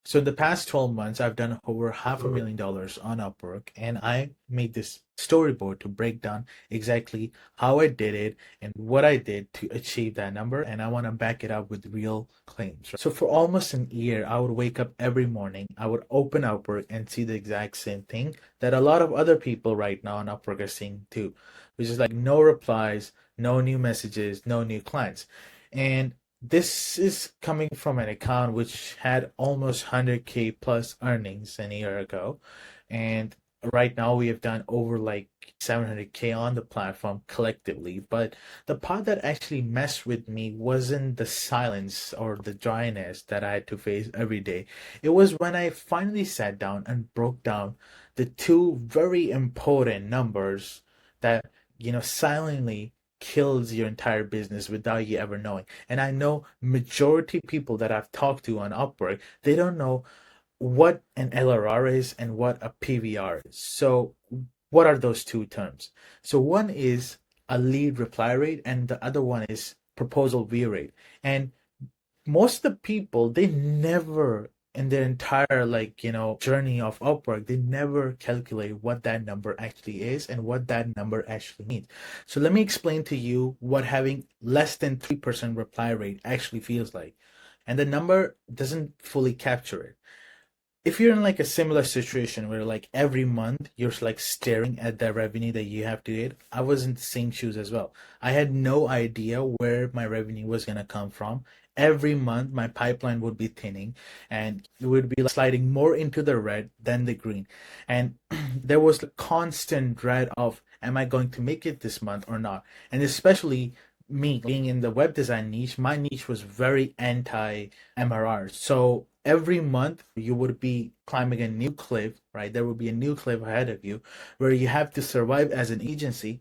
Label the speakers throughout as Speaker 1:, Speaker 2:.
Speaker 1: So in the past 12 months, I've done over $500,000 on Upwork, and I made this storyboard to break down exactly how I did it and what I did to achieve that number. And I want to back it up with real claims. So for almost an year, I would wake up every morning, I would open Upwork and see the exact same thing that a lot of other people right now on Upwork are seeing too, which is like no replies, no new messages, no new clients. And this is coming from an account which had almost 100K plus earnings a year ago. And right now we have done over like 700K on the platform collectively. But the part that actually messed with me wasn't the silence or the dryness that I had to face every day. It was when I finally sat down and broke down the two very important numbers that, silently kills your entire business without you ever knowing. And I know majority people that I've talked to on Upwork, they don't know what an LRR is and what a PVR is. So what are those two terms? So one is a lead reply rate and the other one is proposal view rate. And most of the people, they never in their entire journey of Upwork, they never calculate what that number actually is and what that number actually means. So let me explain to you what having less than 3% reply rate actually feels like. And the number doesn't fully capture it. If you're in like a similar situation where like every month you're like staring at the revenue that you have to get, I was in the same shoes as well. I had no idea where my revenue was going to come from. Every month my pipeline would be thinning and it would be like sliding more into the red than the green. And there was a constant dread of, am I going to make it this month or not? And especially me being in the web design niche, my niche was very anti MRR. So every month you would be climbing a new cliff, right? There will be a new cliff ahead of you where you have to survive as an agency.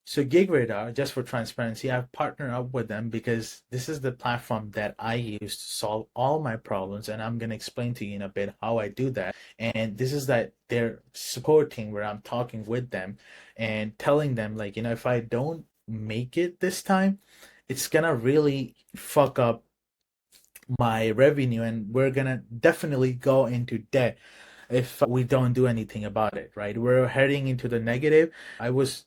Speaker 1: So GigRadar, just for transparency, I've partnered up with them because this is the platform that I use to solve all my problems. And I'm going to explain to you in a bit how I do that. And this is that their support team where I'm talking with them and telling them like, if I don't make it this time, it's gonna really fuck up my revenue and we're gonna definitely go into debt if we don't do anything about it, right? We're heading into the negative. I was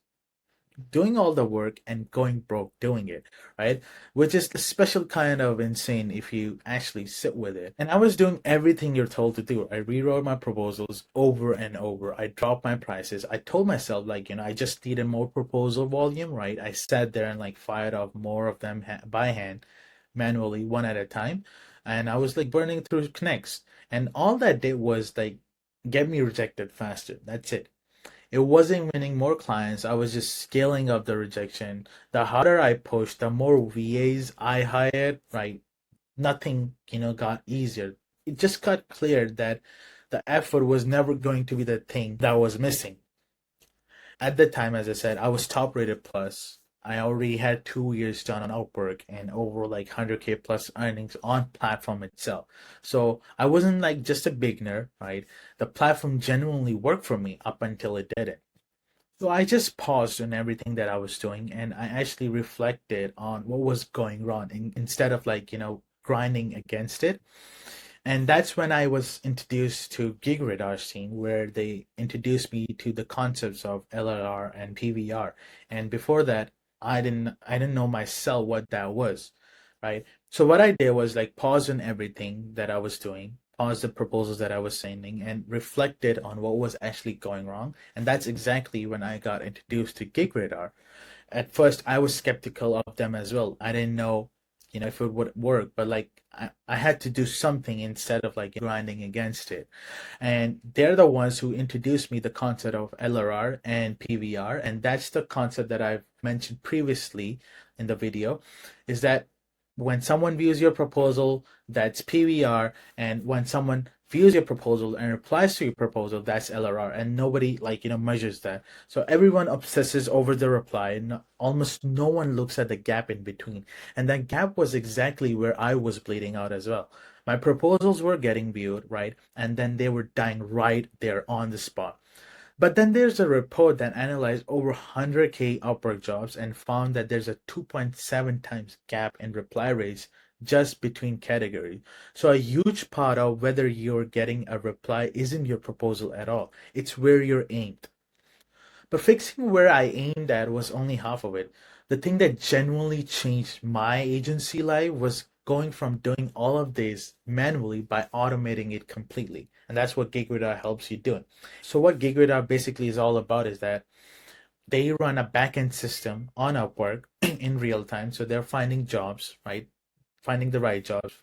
Speaker 1: doing all the work and going broke doing it, right? Which is a special kind of insane if you actually sit with it. And I was doing everything you're told to do. I rewrote my proposals over and over. I dropped my prices. I told myself, like, I just needed more proposal volume, right? I sat there and like fired off more of them by hand, manually, one at a time. And I was like burning through connects. And all that did was like get me rejected faster. That's it. It wasn't winning more clients. I was just scaling up the rejection. The harder I pushed, the more VAs I hired, right? Nothing, got easier. It just got clear that the effort was never going to be the thing that was missing. At the time, as I said, I was top rated plus. I already had 2 years done on Upwork and over like 100K plus earnings on platform itself. So I wasn't like just a beginner, right? The platform genuinely worked for me up until it didn't. So I just paused on everything that I was doing and I actually reflected on what was going wrong instead of like, grinding against it. And that's when I was introduced to GigRadar scene, where they introduced me to the concepts of LRR and PVR. And before that, I didn't know myself what that was, right? So what I did was like pause on everything that I was doing, pause the proposals that I was sending, and reflected on what was actually going wrong. And that's exactly when I got introduced to GigRadar. At first I was skeptical of them as well. I didn't know, if it would work, but like I had to do something instead of like grinding against it. And they're the ones who introduced me the concept of LRR and PVR, and that's the concept that I've mentioned previously in the video, is that when someone views your proposal, that's PVR, and when someone views your proposal and replies to your proposal, that's LRR, and nobody like measures that. So everyone obsesses over the reply, and almost no one looks at the gap in between, and that gap was exactly where I was bleeding out as well. My proposals were getting viewed, right, and then they were dying right there on the spot. But then there's a report that analyzed over 100K Upwork jobs and found that there's a 2.7 times gap in reply rates just between categories. So a huge part of whether you're getting a reply isn't your proposal at all. It's where you're aimed. But fixing where I aimed at was only half of it. The thing that genuinely changed my agency life was going from doing all of this manually by automating it completely. And that's what GigRadar helps you do. So what GigRadar basically is all about is that they run a backend system on Upwork in real time. So they're finding jobs, right? Finding the right jobs,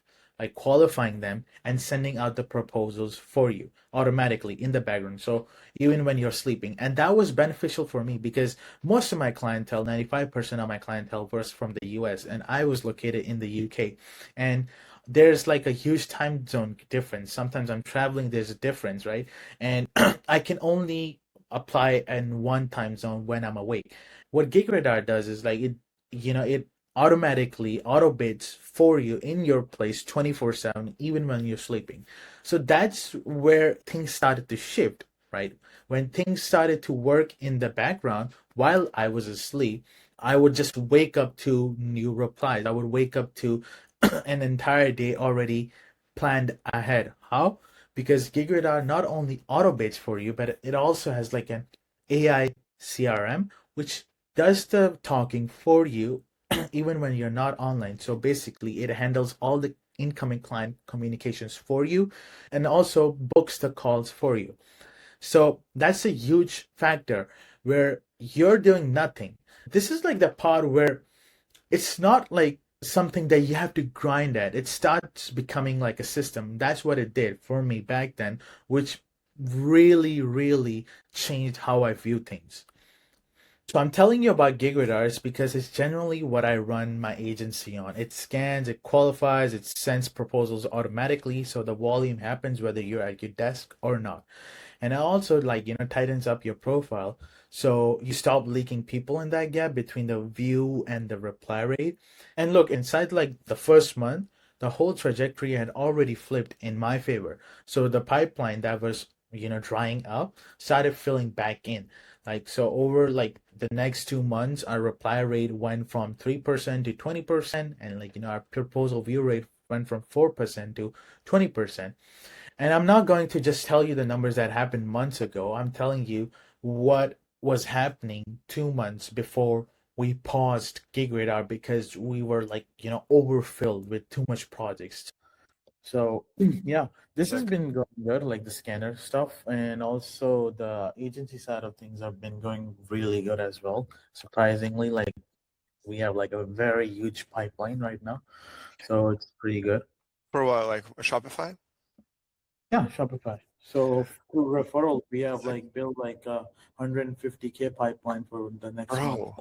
Speaker 1: like qualifying them and sending out the proposals for you automatically in the background. So even when you're sleeping. And that was beneficial for me because most of my clientele, 95% of my clientele was from the US and I was located in the UK. And there's like a huge time zone difference. Sometimes I'm traveling, there's a difference, right? And I can only apply in one time zone when I'm awake. What GigRadar does is like it automatically auto bids for you in your place 24/7 even when you're sleeping. So that's where things started to shift, right? When things started to work in the background while I was asleep, I would just wake up to new replies. I would wake up to an entire day already planned ahead. How? Because GigRadar not only auto bids for you, but it also has like an AI CRM, which does the talking for you even when you're not online. So basically, it handles all the incoming client communications for you and also books the calls for you. So that's a huge factor where you're doing nothing. This is like the part where it's not like something that you have to grind at. It starts becoming like a system. That's what it did for me back then, which really, really changed how I view things. So I'm telling you about GigRadar because it's generally what I run my agency on. It scans, it qualifies, it sends proposals automatically, so the volume happens whether you're at your desk or not. And it also tightens up your profile so you stop leaking people in that gap between the view and the reply rate. And look, inside like the first month, the whole trajectory had already flipped in my favor. So the pipeline that was drying up started filling back in. Like so over like the next 2 months, our reply rate went from 3% to 20%, and our proposal view rate went from 4% to 20%. And I'm not going to just tell you the numbers that happened months ago. I'm telling you what was happening 2 months before we paused GigRadar because we were like, overfilled with too much projects. So yeah, this has
Speaker 2: Like,
Speaker 1: been going good, like the scanner stuff, and also the agency side of things have been going really good as well. Surprisingly, like we have like a very huge pipeline right now, so it's pretty good.
Speaker 2: for what, like Shopify?
Speaker 1: Yeah, Shopify. So through referral, we have like built like a 150K pipeline for the next month.
Speaker 2: Bro,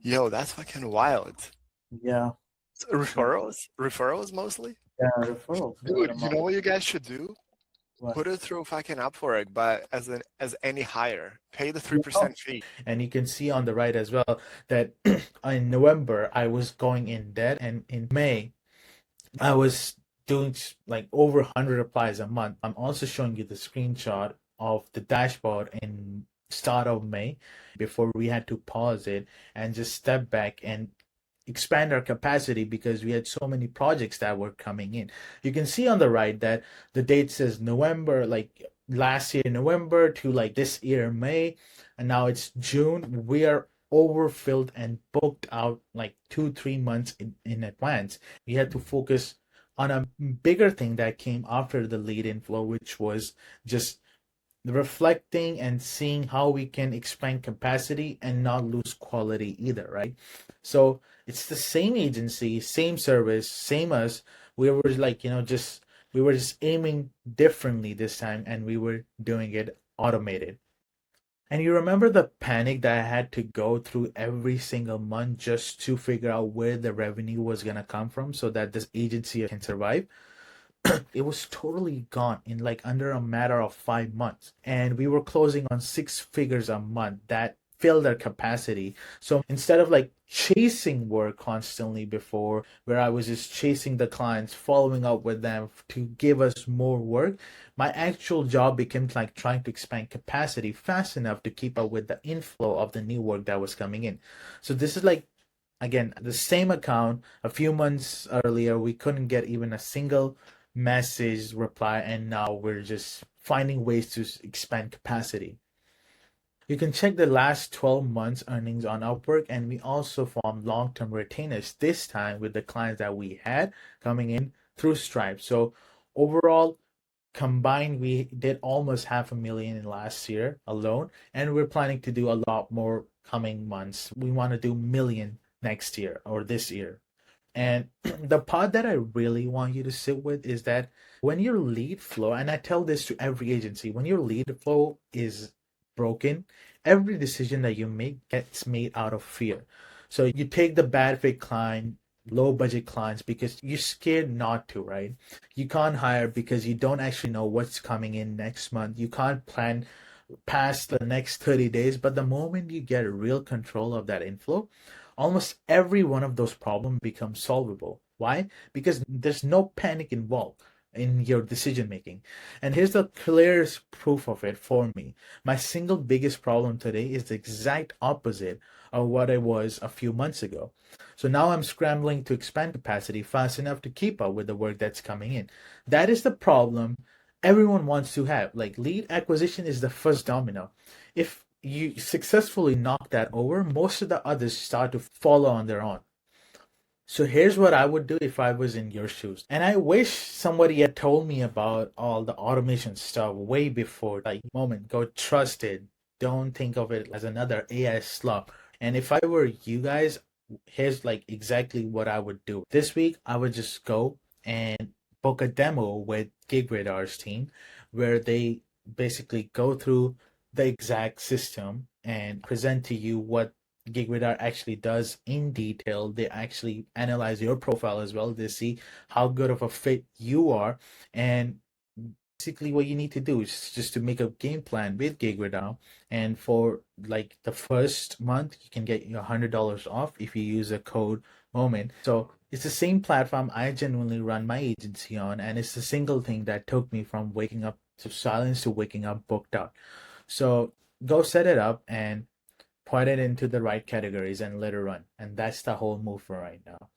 Speaker 2: yo, that's fucking wild.
Speaker 1: Yeah, yeah,
Speaker 2: Referrals mostly?
Speaker 1: yeah, referrals. Yeah,
Speaker 2: Dude, you know what you guys should do?
Speaker 1: what?
Speaker 2: Put it through fucking Upwork, but as any hire, pay the
Speaker 1: Yeah.
Speaker 2: 3% fee.
Speaker 1: And you can see on the right as well that in November I was going in debt, and in May I was doing like over 100 applies a month. I'm also showing you the screenshot of the dashboard in start of May before we had to pause it and just step back and expand our capacity because we had so many projects that were coming in. You can see on the right that the date says November, like last year November to like this year May, and now it's June. We are overfilled and booked out like 2 3 months in advance. We had to focus on a bigger thing that came after the lead inflow, which was just reflecting and seeing how we can expand capacity and not lose quality either, right? So it's the same agency, same service, same us. We were like, just we were just aiming differently this time and we were doing it automated. And you remember the panic that I had to go through every single month just to figure out where the revenue was gonna come from so that this agency can survive? It was totally gone in like under a matter of 5 months. And we were closing on six figures a month that filled our capacity. So instead of like chasing work constantly before, where I was just chasing the clients, following up with them to give us more work, my actual job became like trying to expand capacity fast enough to keep up with the inflow of the new work that was coming in. So this is like Again, the same account a few months earlier, we couldn't get even a single message reply, and now we're just finding ways to expand capacity. You can check the last 12 months earnings on Upwork, and we also formed long-term retainers this time with the clients that we had coming in through Stripe. So overall, combined, we did almost 500,000 in last year alone, and we're planning to do a lot more coming months. We want to do million next year or this year. And the part that I really want you to sit with is that when your lead flow, and I tell this to every agency, when your lead flow is broken, every decision that you make gets made out of fear. So you take the bad fit client, low budget clients because you're scared not to, right? You can't hire because you don't actually know what's coming in next month. You can't plan past the next 30 days, but the moment you get real control of that inflow, almost every one of those problems becomes solvable. Why? Because there's no panic involved in your decision making. And here's the clearest proof of it for me. My single biggest problem today is the exact opposite of what it was a few months ago. So now I'm scrambling to expand capacity fast enough to keep up with the work that's coming in. That is the problem everyone wants to have. Like lead acquisition is the first domino. If you successfully knock that over, most of the others start to follow on their own. So here's what I would do if I was in your shoes. And I wish somebody had told me about all the automation stuff way before. Like, Moment, go trust it. Don't think of it as another AI slop. And if I were you guys, here's like exactly what I would do. This week, I would just go and book a demo with GigRadar's team where they basically go through the exact system and present to you what GigRadar actually does in detail. They actually analyze your profile as well. They see how good of a fit you are. And basically what you need to do is just to make a game plan with GigRadar. And for like the first month, you can get your $100 off if you use a code Momin. So it's the same platform I genuinely run my agency on, and it's the single thing that took me from waking up to silence to waking up booked out. So go set it up and put it into the right categories and let it run. And that's the whole move for right now.